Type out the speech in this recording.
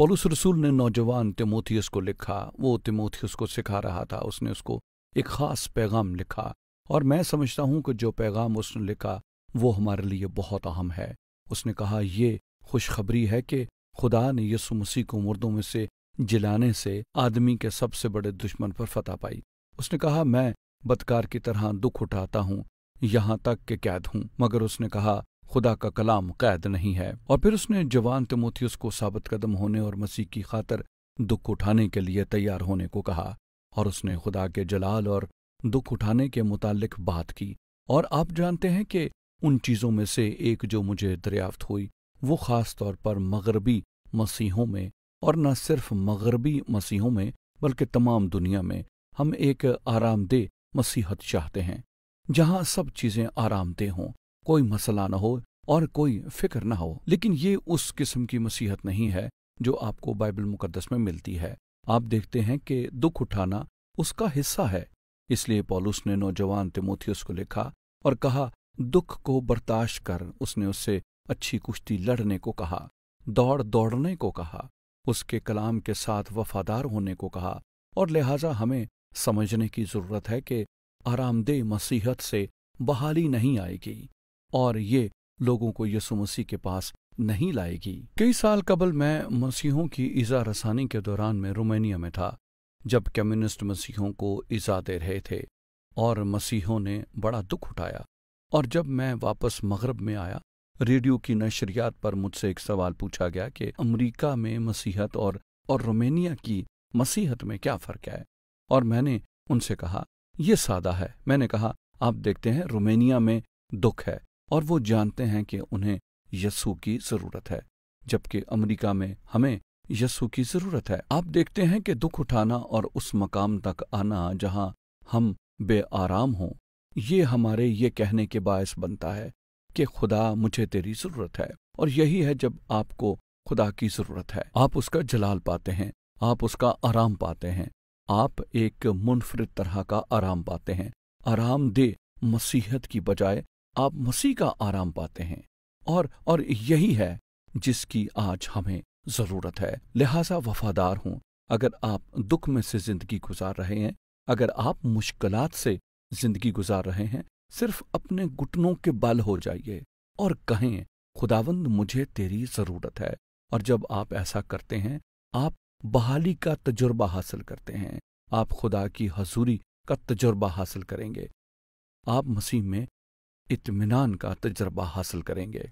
पौलुस रसूल ने नौजवान तिमोथियस को लिखा। वो तिमोथियस को सिखा रहा था, उसने उसको एक ख़ास पैगाम लिखा, और मैं समझता हूँ कि जो पैगाम उसने लिखा वो हमारे लिए बहुत अहम है। उसने कहा, ये खुशखबरी है कि खुदा ने यीशु मसीह को मुर्दों में से जिलाने से आदमी के सबसे बड़े दुश्मन पर फतह पाई। उसने कहा, मैं बदकार की तरह दुख उठाता हूँ, यहाँ तक कि कैद हूँ, मगर उसने कहा खुदा का कलाम कैद नहीं है। और फिर उसने जवान तिमोथियस को साबित कदम होने और मसीह की खातर दुख उठाने के लिए तैयार होने को कहा, और उसने खुदा के जलाल और दुख उठाने के मुतालिक बात की। और आप जानते हैं कि उन चीज़ों में से एक जो मुझे दरियाफ्त हुई वो ख़ास तौर पर मगरबी मसीहों में, और न सिर्फ मगरबी मसीहों में बल्कि तमाम दुनिया में, हम एक आरामदेह मसीहत चाहते हैं जहाँ सब चीज़ें आरामदेह हों, कोई मसला न हो और कोई फिक्र न हो। लेकिन ये उस किस्म की मसीहत नहीं है जो आपको बाइबल मुकद्दस में मिलती है। आप देखते हैं कि दुख उठाना उसका हिस्सा है। इसलिए पौलुस ने नौजवान तिमोथियस को लिखा और कहा, दुख को बर्दाश्त कर। उसने उससे अच्छी कुश्ती लड़ने को कहा, दौड़ दौड़ने को कहा, उसके कलाम के साथ वफादार होने को कहा। और लिहाजा हमें समझने की ज़रूरत है कि आरामदेह मसीहत से बहाली नहीं आएगी, और ये लोगों को यीशु मसीह के पास नहीं लाएगी। कई साल कबल मैं मसीहों की ईज़ा रसानी के दौरान में रोमानिया में था, जब कम्युनिस्ट मसीहों को ईज़ा दे रहे थे और मसीहों ने बड़ा दुख उठाया। और जब मैं वापस मगरब में आया, रेडियो की नशरियात पर मुझसे एक सवाल पूछा गया कि अमेरिका में मसीहत और रोमानिया की मसीहत में क्या फ़र्क है। और मैंने उनसे कहा, ये सादा है। मैंने कहा, आप देखते हैं रोमानिया में दुख है और वो जानते हैं कि उन्हें यीशु की ज़रूरत है, जबकि अमेरिका में हमें यीशु की ज़रूरत है। आप देखते हैं कि दुख उठाना और उस मकाम तक आना जहां हम बेआराम हों, ये हमारे ये कहने के बायस बनता है कि खुदा मुझे तेरी ज़रूरत है। और यही है, जब आपको खुदा की ज़रूरत है, आप उसका जलाल पाते हैं, आप उसका आराम पाते हैं, आप एक मुनफरिद तरह का आराम पाते हैं। आरामदेह मसीहत की बजाय आप मसीह का आराम पाते हैं, और यही है जिसकी आज हमें ज़रूरत है। लिहाजा वफादार हों। अगर आप दुख में से ज़िंदगी गुजार रहे हैं, अगर आप मुश्किलात से ज़िंदगी गुजार रहे हैं, सिर्फ अपने घुटनों के बल हो जाइए और कहें, खुदावंद मुझे तेरी ज़रूरत है। और जब आप ऐसा करते हैं, आप बहाली का तजुर्बा हासिल करते हैं, आप खुदा की हजूरी का तजुर्बा हासिल करेंगे, आप मसीह में इत्मीनान का तजुर्बा हासिल करेंगे।